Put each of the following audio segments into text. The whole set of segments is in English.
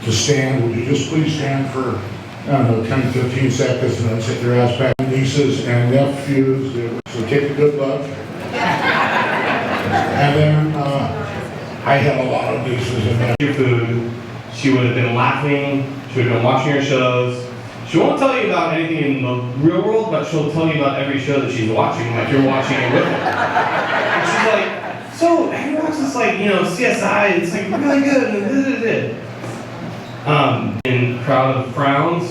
To stand, would you just please stand for, I don't know, 10, 15 seconds and then sit your ass back. Nieces and nephews, so take a good look. And then I had a lot of nieces and nephews. Your food, she would have been laughing, she would have been watching your shows. She won't tell you about anything in the real world, but she'll tell you about every show that she's watching, like you're watching it with her. And she's like, so, have you watched this, like, you know, CSI, it's like really good, in Crowd of Frowns,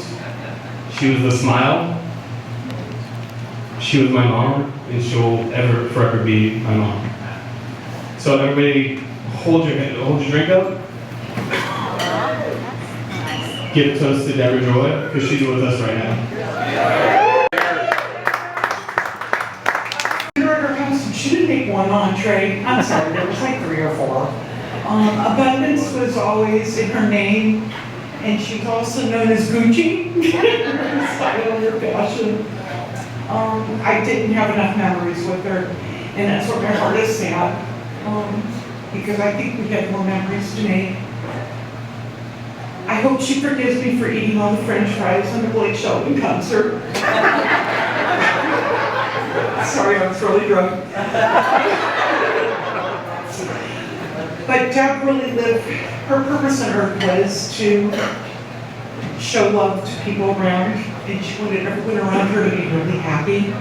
she was the smile. She was my mom, and she'll forever be my mom. So everybody, hold your drink up. Give a toast to Deborah Joy, because she's with us right now. She didn't make one entree. I'm sorry, there was like 3 or 4. Abundance was always in her name, and she's also known as Gucci. Style or fashion. I didn't have enough memories with her, and that's what my heart is sad. Because I think we have more memories to make. I hope she forgives me for eating all the French fries on the Blake Shelton concert. Sorry, I was really drunk. But Deb really lived, her purpose on earth was to show love to people around, and she wanted everyone around her to be really happy.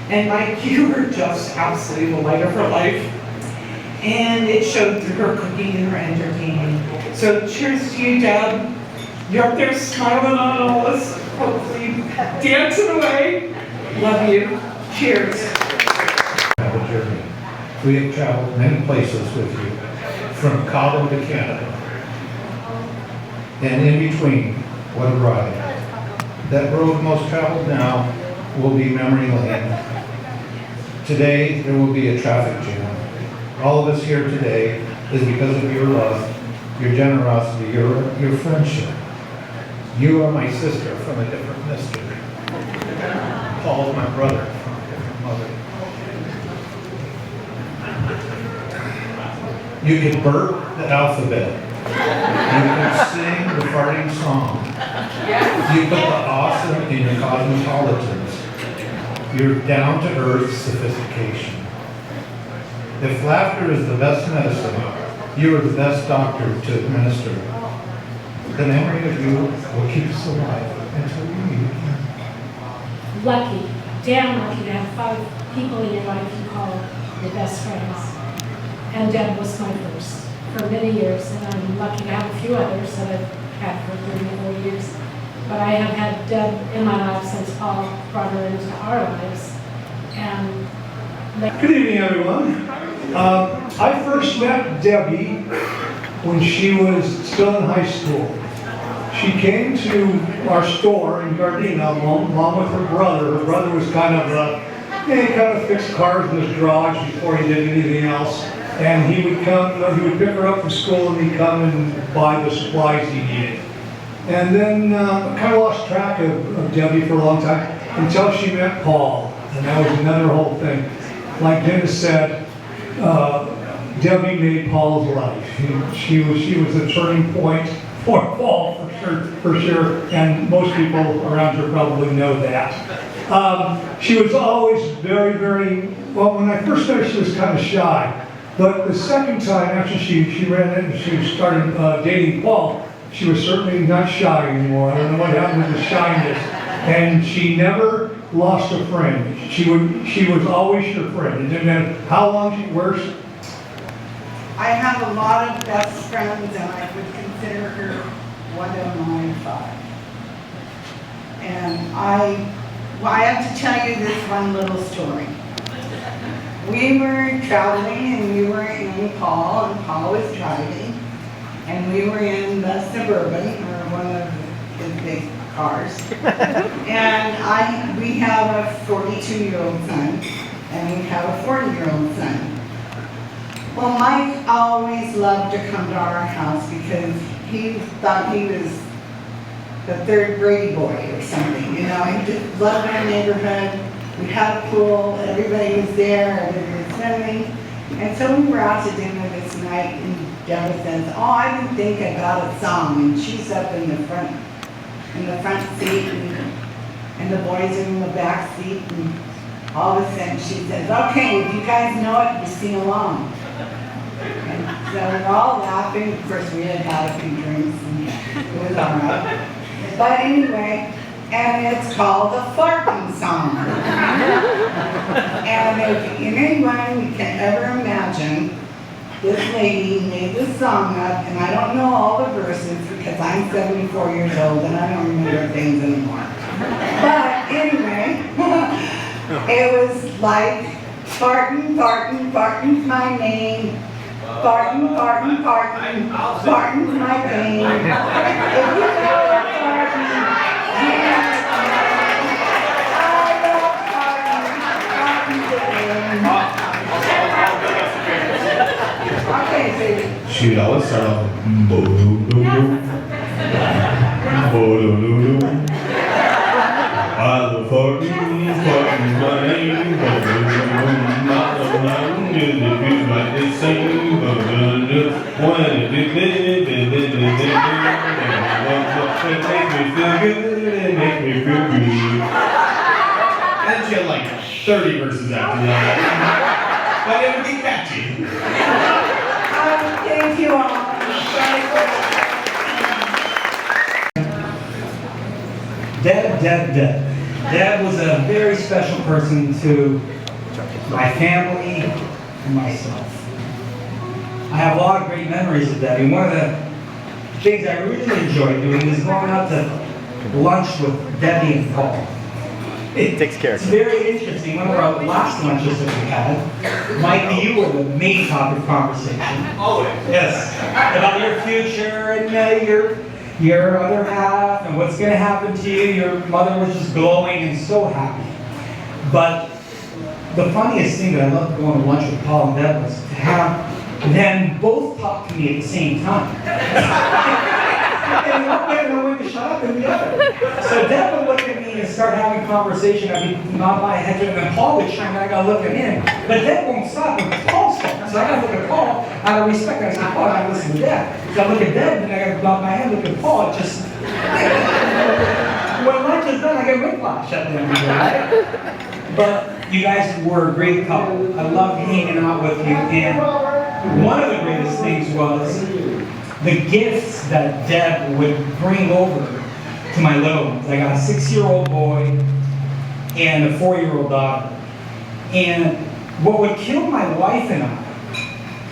And like you were just absolutely the light of her life. And it showed through her cooking and her entertaining. So cheers to you, Deb. You're up there smiling on all of us, hopefully dancing away. Love you. Cheers. We have traveled many places with you, from Cabo to Canada. And in between, what a ride. That road most traveled now will be memory lane. Today, there will be a traffic jam. All of us here today is because of your love, your generosity, your friendship. You are my sister from a different mister. Paul's my brother from a different mother. You can burp the alphabet. You can sing the farting song. You put the awesome in your cosmopolitans. Your down-to-earth sophistication. If laughter is the best medicine, you are the best doctor to administer. The memory of you will keep us alive until we meet again. Lucky, damn lucky to have 5 people in your life you call your best friends. And Deb was my first for many years, and I'm lucky to have a few others that I've had for 34 years. But I have had Deb in my life since Paul brought her into our lives. And good evening, everyone. I first met Debbie when she was still in high school. She came to our store in Gardena along with her brother. Her brother was kind of fixed cars in his garage before he did anything else. And he would come, he would pick her up from school, and he'd come and buy the supplies he needed. And then I kind of lost track of Debbie for a long time until she met Paul. And that was another whole thing. Like Dennis said, Debbie made Paul's life. She was a turning point for Paul, for sure, and most people around her probably know that. She was always very, very, well, when I first met her, she was kind of shy. But the second time, after she ran in and she started dating Paul, she was certainly not shy anymore. I don't know what happened with the shyness. And she never lost a friend. She was always your friend. It didn't matter how long she works. I have a lot of best friends, and I would consider her one of my 5. And I have to tell you this one little story. we were traveling and we were in Paul, and Paul was driving. And we were in the Suburban, or one of his big cars. And we have a 42-year-old son, and we have a 40-year-old son. Well, Mike always loved to come to our house because he thought he was the third Brady boy or something, you know. He just loved our neighborhood. We had a pool, everybody was there, everybody was swimming. And so we were out to dinner this night, and Deborah says, "Oh, I didn't think I got a song," and she's up in the front seat, and the boys are in the back seat, and all of a sudden she says, "Okay, if you guys know it, you sing along." And so we're all laughing. Of course, we had a few drinks, and it was all right. But anyway, and it's called the farting song. And if anyone can ever imagine, this lady made this song up, and I don't know all the verses because I'm 74 years old and I don't remember things anymore. But anyway, it was like, farting, farting, farting's my name. Farting, farting, farting, farting's my thing. If you know what farting, I love farting, farting's the thing. Okay, baby. She would always start off with bo-do-do-do. Bo-do-do-do. I love farting, farting's my name. Bo-do-do-do. Not the line, you might just sing. Bo-do-do-do. When it makes me feel good, it makes me feel good. And she had like 30 verses after that. But it would be catchy. Thank you all. Deb. Deb was a very special person to my family and myself. I have a lot of great memories of Deb, and one of the things I really enjoyed doing is going out to lunch with Debbie and Paul. It takes care of It's very interesting. One of our last lunches that we had, Mike, you were the main topic of conversation. Always. Yes, about your future and your other half and what's going to happen to you. Your mother was just glowing and so happy. But the funniest thing that I loved going to lunch with Paul and Deb was to have them both talk to me at the same time. And one didn't know when to shut up and the other. So Deb would look at me and start having a conversation. I'd be nod my head to him, and Paul would chime in. I gotta look at him. But Deb won't stop, and Paul stops. So I gotta look at Paul out of respect. I say, Paul, I gotta listen to Deb. So I look at Deb, and I gotta nod my head, look at Paul. It just when lunch is done, I get whiplash at the end of the day. But you guys were a great couple. I loved hanging out with you, and one of the greatest things was the gifts that Deb would bring over to my little ones. I got a 6-year-old boy and a 4-year-old daughter. And what would kill my wife and I,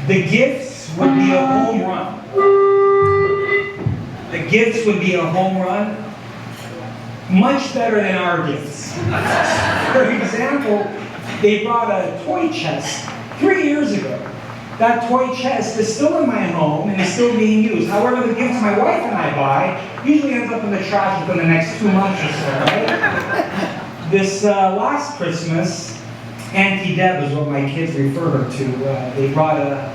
the gifts would be a home run. The gifts would be a home run, much better than our gifts. For example, they brought a toy chest 3 years ago. That toy chest is still in my home and is still being used. However, the gifts my wife and I buy usually ends up in the trash within the next 2 months or so, right? This last Christmas, Auntie Deb is what my kids refer her to. We brought a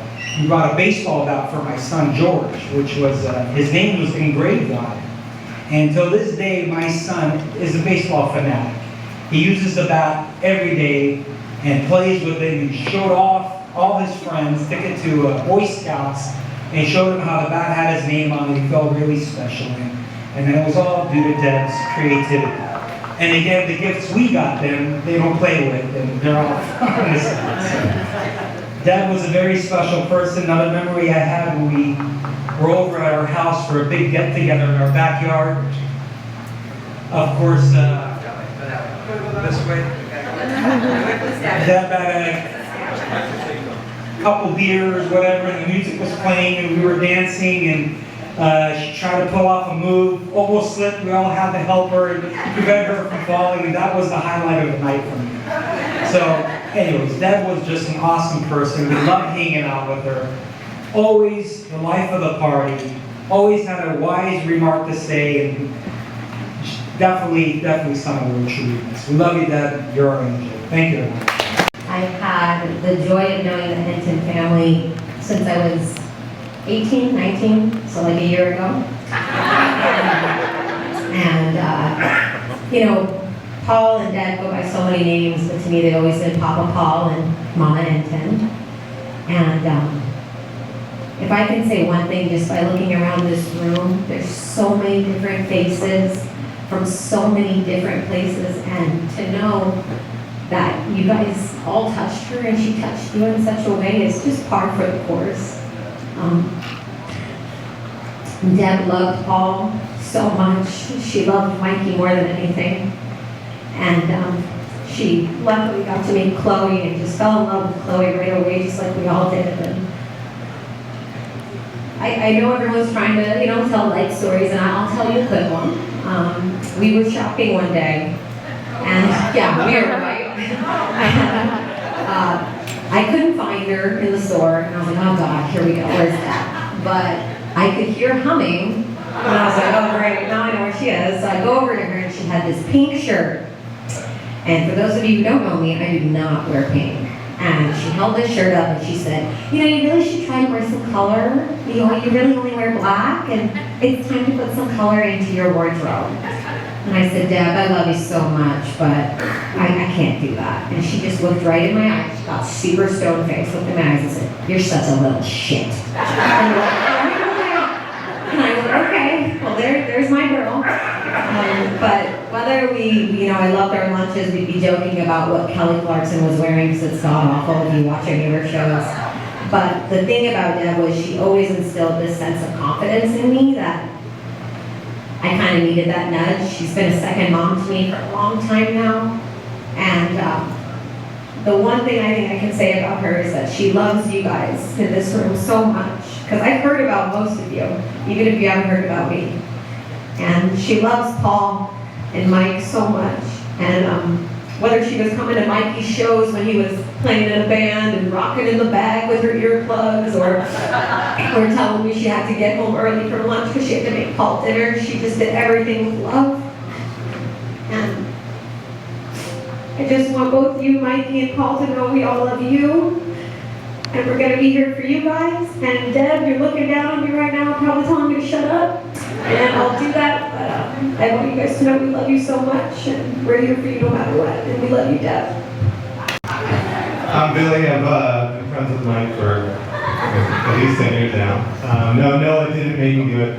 baseball bat for my son George, which was, his name was engraved on it. And until this day, my son is a baseball fanatic. He uses the bat every day and plays with it and showed off all his friends, took it to Boy Scouts, and showed him how the bat had his name on it. He felt really special, and it was all due to Deb's creativity. And again, the gifts we got them, they don't play with, and they're all on the side. Deb was a very special person. Another memory I had when we were over at our house for a big get-together in our backyard. Of course, this way. Deb had a couple beers, whatever, and the music was playing, and we were dancing, and she tried to pull off a move, almost slipped. We all had to help her and prevent her from falling, and that was the highlight of the night for me. So Anyways, Deb was just an awesome person. We loved hanging out with her. Always the life of the party. Always had a wise remark to say, and definitely someone we truly miss. We love you, Deb. You're our angel. Thank you, everyone. I've had the joy of knowing the Hinton family since I was 18, 19, so like a year ago. And you know, Paul and Dad go by so many names, but to me they've always been Papa Paul and Mama Hinton. And if I can say one thing just by looking around this room, there's so many different faces from so many different places, and to know that you guys all touched her and she touched you in such a way is just par for the course. Deb loved Paul so much. She loved Mikey more than anything. And she luckily got to meet Chloe and just fell in love with Chloe right away, just like we all did. And I know everyone's trying to, you know, tell light stories, and I'll tell you a quick one. We were shopping one day, and yeah, we were right. I couldn't find her in the store, and I was like, oh God, here we go, where's that? But I could hear humming, and I was like, oh great, now I know where she is. So I go over to her, and she had this pink shirt. And for those of you who don't know me, I do not wear pink. And she held this shirt up and she said, you know, you really should try to wear some color. You know, you really only wear black, and it's time to put some color into your wardrobe. And I said, Deb, I love you so much, but I can't do that. And she just looked right in my eyes. She got super stone-faced, looked in my eyes and said, you're such a little shit. And I went, okay, well there's my girl. But whether you know, I loved our lunches, we'd be joking about what Kelly Clarkson was wearing because it's god awful if you watch any of her shows. But the thing about Deb was she always instilled this sense of confidence in me that I kind of needed that nudge. She's been a second mom to me for a long time now. And the one thing I think I can say about her is that she loves you guys in this room so much. Because I've heard about most of you, even if you haven't heard about me. And she loves Paul and Mike so much. And whether she was coming to Mikey's shows when he was playing in a band and rocking in the bag with her earplugs, or telling me she had to get home early for lunch because she had to make Paul dinner, she just did everything with love. And I just want both you, Mikey and Paul, to know we all love you. And we're going to be here for you guys. And Deb, you're looking down on me right now, probably telling me to shut up. And I'll do that, but I want you guys to know we love you so much, and we're here for you no matter what, and we love you, Deb. I'm Billy. I've been friends with Mike for at least 10 years now. No, it didn't make me do it.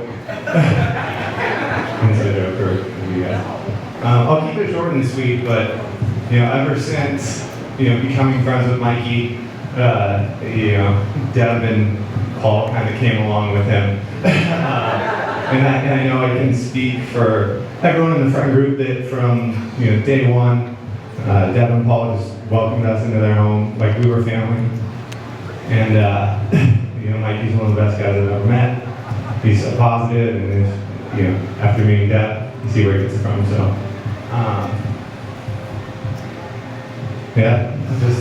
Consider it for you guys. I'll keep it short and sweet, but you know, ever since becoming friends with Mikey, Deb and Paul kind of came along with him. And I know I can speak for everyone in the friend group that from day one, Deb and Paul just welcomed us into their home like we were family. And Mikey's one of the best guys I've ever met. He's so positive, and after meeting Deb, you see where he gets it from. So just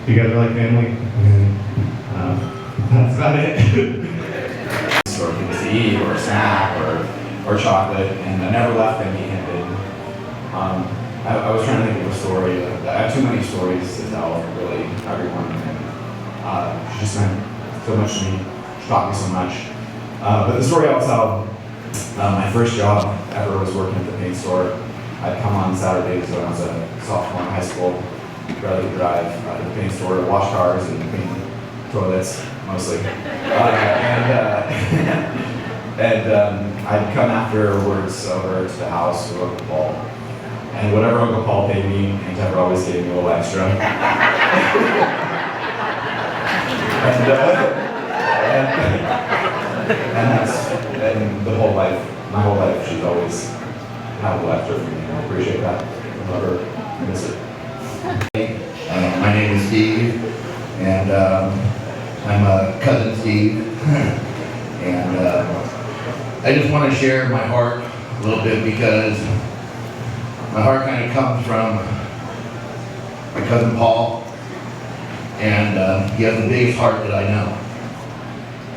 you guys are like family, and that's about it. Or it was to eat, or a snack, or chocolate, and I never left empty-handed. I was trying to think of a story. I have too many stories to tell for really everyone. And, she just meant so much to me. She taught me so much. But the story I'll tell, my first job ever was working at the paint store. I'd come on Saturdays when I was a sophomore in high school, rather drive to the paint store to wash cars and clean toilets, mostly. And I'd come afterwards over to the house with Uncle Paul. And whatever Uncle Paul paid me, Aunt Deborah always gave me a little extra. and the whole life, my whole life, she's always had a little extra for me. I appreciate that. I love her. I miss her. My name is Steve, and I'm a cousin Steve. And I just want to share my heart a little bit, because my heart kind of comes from my cousin Paul, and he has the biggest heart that I know.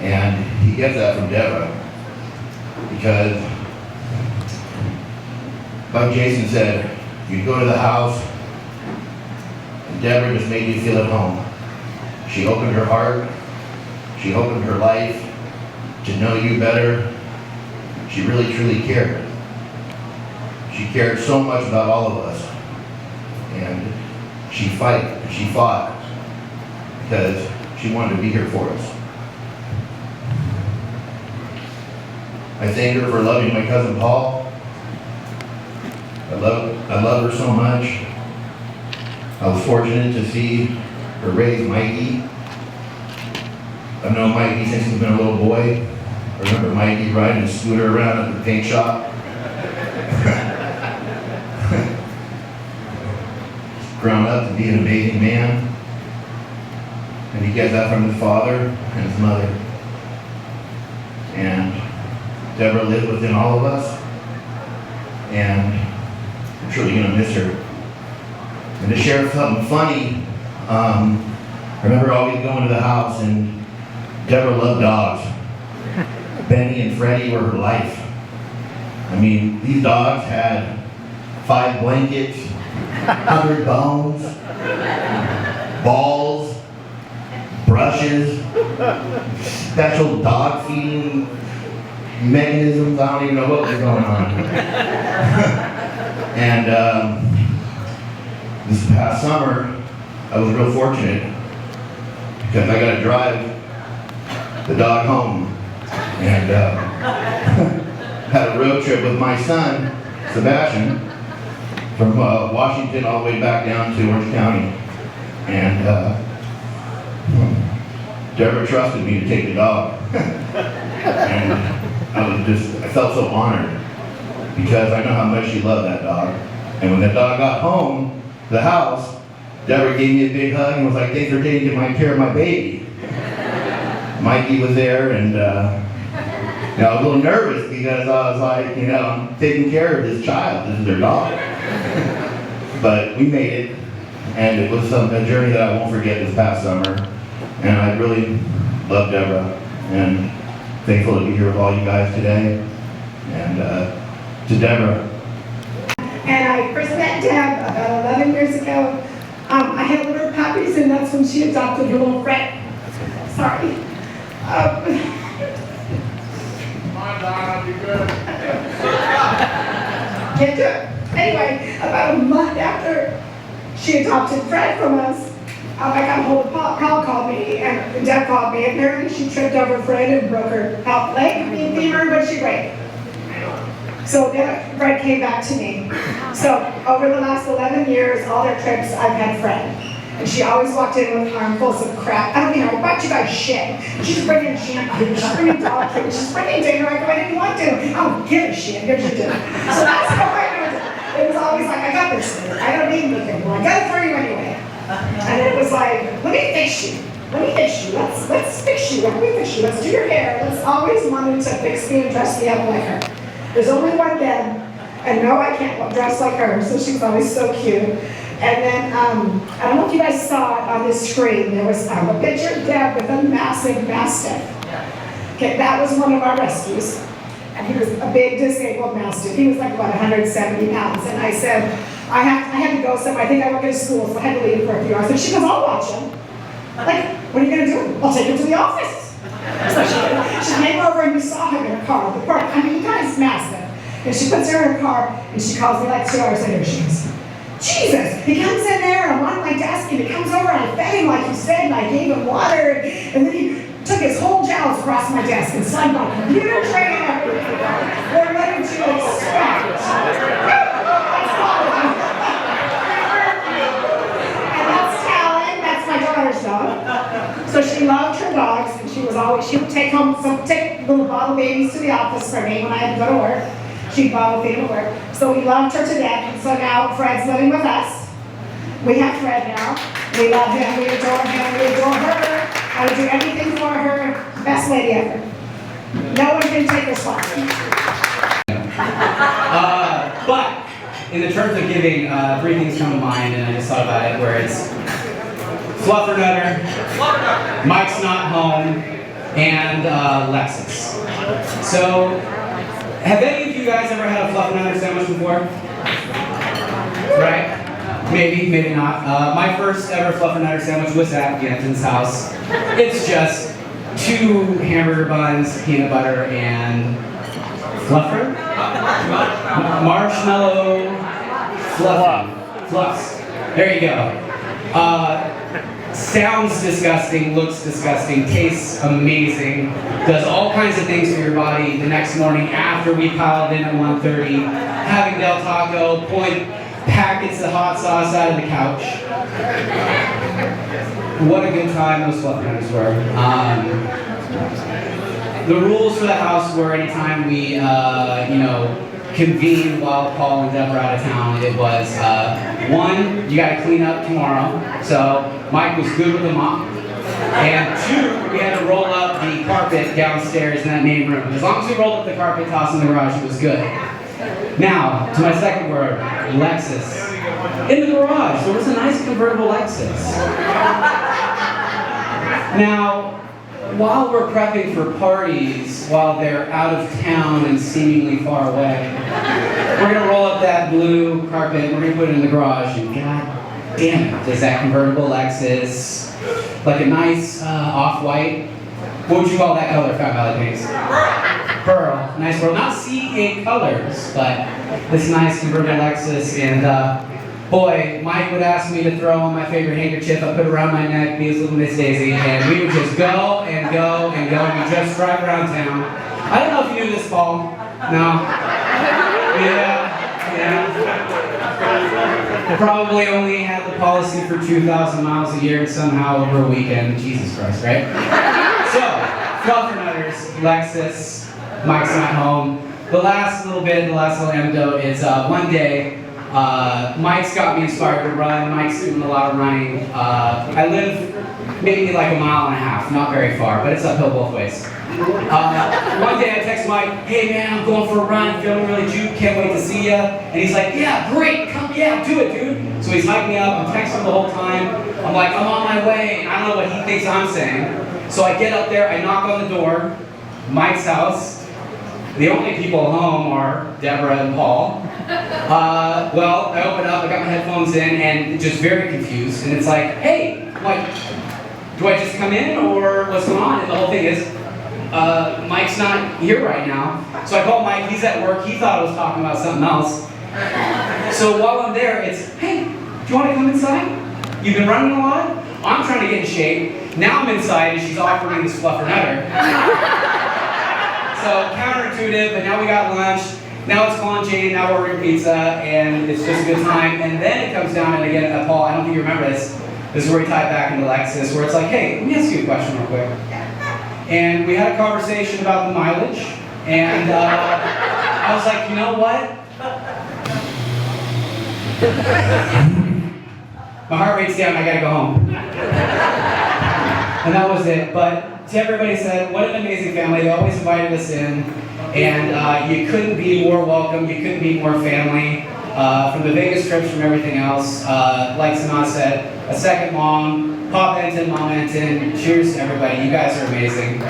And he gets that from Deborah, because like Jason said, you go to the house, and Deborah just made you feel at home. She opened her heart, she opened her life to know you better. She really truly cared. She cared so much about all of us. And she fought because she wanted to be here for us. I thank her for loving my cousin Paul. I love her so much. I was fortunate to see her raise Mikey. I've known Mikey since he's been a little boy. I remember Mikey riding his scooter around at the paint shop. Grown up to be an amazing man. And he gets that from his father and his mother. And Deborah lived within all of us. And I'm truly going to miss her. And to share something funny, I remember always going to the house, and Deborah loved dogs. Benny and Freddie were her life. I mean, these dogs had 5 blankets, 100 bones, balls, brushes, special dog feeding mechanisms. I don't even know what was going on. And this past summer, I was real fortunate because I got to drive the dog home, and had a road trip with my son, Sebastian, from Washington all the way back down to Orange County. And Deborah trusted me to take the dog. And I felt so honored because I know how much she loved that dog. And when that dog got home to the house, Deborah gave me a big hug and was like, "Thanks for taking care of my baby." Mikey was there, and I was a little nervous because I was like, I'm taking care of this child. This is their dog. But we made it, and it was a journey that I won't forget this past summer. And I really love Deborah, and thankful to be here with all you guys today. And to Deborah. And I first met Deb about 11 years ago. I had litter puppies, and that's when she adopted her little friend. Sorry. Can't do it. Anyway, about a month after she adopted Fred from us, I got a hold of Paul. Paul called me, and Deb called me. Apparently, she tripped over Fred and broke her leg, femur, but she break. So then Fred came back to me. So over the last 11 years, all their trips, I've had Fred. And she always walked in with armfuls of crap. I don't mean, I bought you guys shit. She's bringing champagne, she's bringing dog food, she's bringing dinner. I go, I didn't want to. I don't give a shit, here's your dinner. So that's how I do it. It was always like, I got this dinner. I don't need anything. Well, I got it for you anyway. And it was like, let me fix you. Let me fix you. Let's fix you. Let me fix you. Let's do your hair. Let's always wanted to fix me and dress me up like her. There's only one Deb, and no, I can't dress like her, so she's always so cute. And then, I don't know if you guys saw it on this screen, there was a picture of Deb with a massive mastiff. Okay, that was one of our rescues. And he was a big disabled mastiff. He was like about 170 pounds. And I said, I had to go somewhere. I think I work at a school, so I had to leave for a few hours. And she goes, I'll watch him. Like, what are you gonna do? I'll take him to the office. So she came over and we saw him in her car at the park. I mean, the guy's massive. And she puts her in her car and she calls me like 2 hours later. She goes, Jesus, he comes in there and I'm on my desk and he comes over and I fed him like you said and I gave him water and then he took his whole jowls across my desk and signed my computer tray and everything. They're ready to expect. That's quality. And that's Talon, that's my daughter's dog. So she loved her dogs and she would take little bottle babies to the office for me when I had to go to work. She'd bottle feed him to work. So we loved her to death. And so now Fred's living with us. We have Fred now. We love him, we adore her. I would do anything for her. Best lady ever. No one can take her spot. But in the terms of giving, 3 things come to mind, and I just thought about it, where it's Fluffernutter, Mike's not home, and Lexus. So, have any of you guys ever had a Fluffernutter sandwich before? Right? Maybe, maybe not. My first ever Fluffernutter sandwich was at Jensen's house. It's just 2 hamburger buns, peanut butter, and fluffer? Marshmallow fluffs. There you go. Sounds disgusting, looks disgusting, tastes amazing, does all kinds of things for your body the next morning after we piled in at 1:30, having Del Taco, pulling packets of hot sauce out of the couch. What a good time those Fluffernutters were. The rules for the house were anytime we, convened while Paul and Deborah out of town, it was, 1, you gotta clean up tomorrow. So Mike was good with the mop. And 2, we had to roll up the carpet downstairs in that main room. As long as we rolled up the carpet, tossed in the garage, it was good. Now, to my second word, Lexus. In the garage, there was a nice convertible Lexus. Now, while we're prepping for parties, while they're out of town and seemingly far away, we're gonna roll up that blue carpet, we're gonna put it in the garage, and god damn it, does that convertible Lexus, like a nice off-white, what would you call that color, Fountain Valley Paints? Pearl, nice pearl, not C8 colors, but this nice convertible Lexus, and boy, Mike would ask me to throw on my favorite handkerchief, I put it around my neck, be his little Miss Daisy, and we would just go and go and go, and we'd just drive around town. I don't know if you knew this, Paul. No? Yeah. Probably only had the policy for 2,000 miles a year and somehow over a weekend. Jesus Christ, right? So, Fluffernutters, Lexus, Mike's not home. The last little anecdote is one day, Mike's got me inspired to run. Mike's doing a lot of running. I live maybe like a mile and a half, not very far, but it's uphill both ways. One day I text Mike, hey man, I'm going for a run, feeling really juke, can't wait to see ya. And he's like, yeah, great, come, yeah, do it, dude. So he's hyping me up, I'm texting him the whole time. I'm like, I'm on my way, and I don't know what he thinks I'm saying. So I get up there, I knock on the door, Mike's house. The only people home are Deborah and Paul. Well, I open up, I got my headphones in, and just very confused. And it's like, hey, like, do I just come in, or what's going on? And the whole thing is, Mike's not here right now. So I called Mike, he's at work, he thought I was talking about something else. So while I'm there, it's, hey, do you want to come inside? You've been running a lot? I'm trying to get in shape. Now I'm inside, and she's offering this Fluffernutter. So counterintuitive, but now we got lunch. Now it's calling Jane, now we're ordering pizza, and it's just a good time. And then it comes down, and again, Paul, I don't think you remember this. This is where we tie it back into Lexus, where it's like, hey, let me ask you a question real quick. And we had a conversation about the mileage, and I was like, you know what? My heart rate's down, I gotta go home. And that was it. But to everybody said, what an amazing family. They always invited us in. And you couldn't be more welcome, you couldn't be more family. From the Vegas trips, from everything else. Like Sanaa said, a second mom, Pop Enton, Mom Enton. Cheers to everybody. You guys are amazing.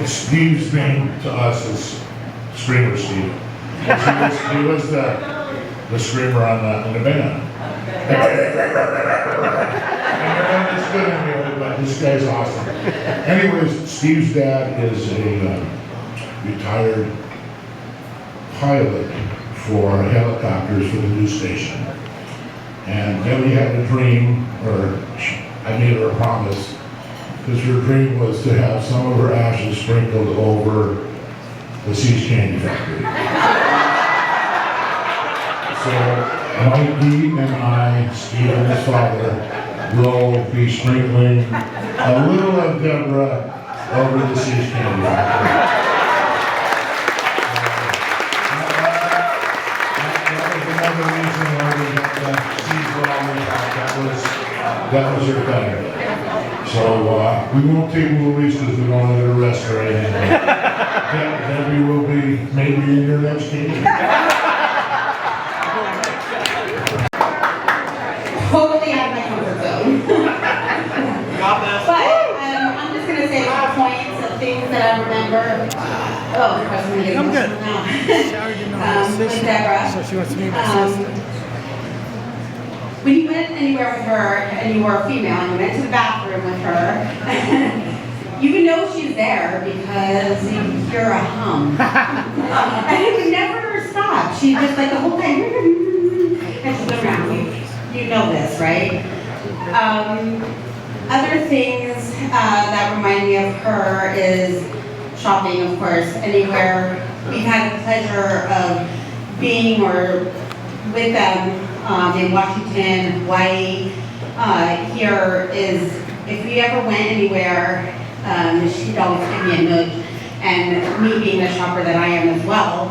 Steve's name to us is Screamer Steve. He was the screamer on the band. It's good anyway, but this guy's awesome. Anyways, Steve's dad is a retired pilot for helicopters for the news station. And then we had a dream, or I made her a promise, because her dream was to have some of her ashes sprinkled over the Seas Candy Factory. So Mikey and I, Steve and his father, will be sprinkling a little of Deborah over the Seas Candy Factory. That was her thing. So we won't take movies because we don't let her arrest or anything. Debbie will be maybe in your next game. I'm just gonna say points of things that I remember. Oh, of course, I'm gonna get emotional now. With Deborah. So she wants to meet my sister. When you went anywhere with her and you were a female and you went to the bathroom with her, you would know she's there because you could hear a hum. And it would never stop. She just like the whole time, and she'd go around. You know this, right? Other things that remind me of her is shopping, of course. Anywhere we've had the pleasure of being or with them in Washington, Hawaii. Here is, if we ever went anywhere, she'd always give me a nudge. And me being the shopper that I am as well,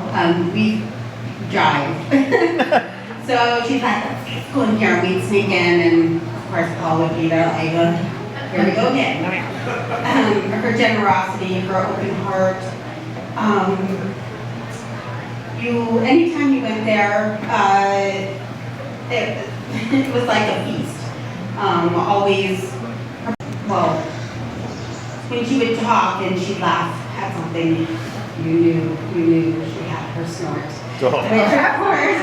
we drive. So she's like, let's go in here, and we'd sneak in, and of course Paul would be there like, here we go again. Her generosity, her open heart. Anytime you went there, it was like a feast. Always, well, when she would talk and she'd laugh at something, you knew she had her snort. Which of course,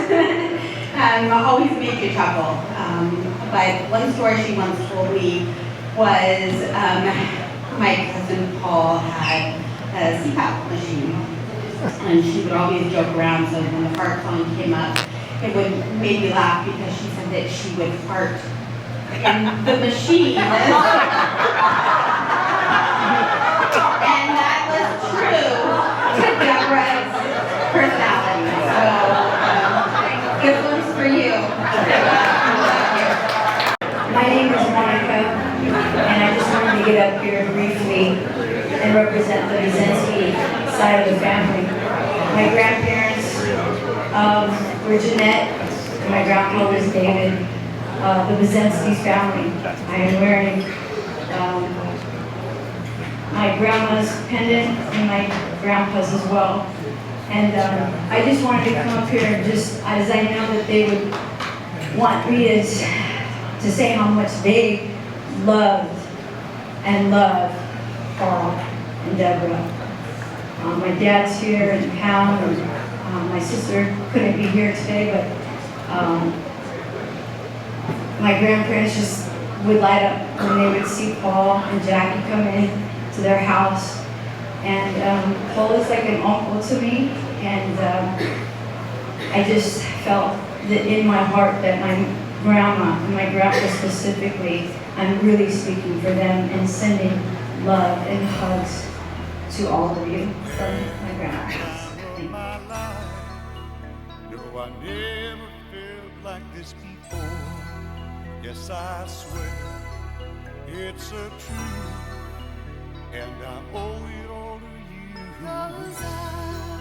always made you chuckle. But one story she once told me was my cousin Paul had a CPAP machine, and she would always joke around. So when the fart song came up, it would make me laugh because she said that she would fart in the machine. And that was true to Deborah's personality. So good ones for you. My name is Monica, and I just wanted to get up here briefly and represent the Buzinski side of the family. My grandparents were Jeanette, and my grandpa was David. The Buzinski's family. I am wearing my grandma's pendant and my grandpa's as well. And I just wanted to come up here and just, as I know that they would want me to say how much they loved and love Paul and Deborah. My dad's here in town, and my sister couldn't be here today, but my grandparents just would light up when they would see Paul and Jackie come in to their house. And Paul is like an uncle to me, and I just felt that in my heart that my grandma and my grandpa specifically, I'm really speaking for them and sending love and hugs to all of you from my grandma. Thank you. No, I never felt like this before. Yes, I swear it's a truth, and I owe it all to you. 'Cause I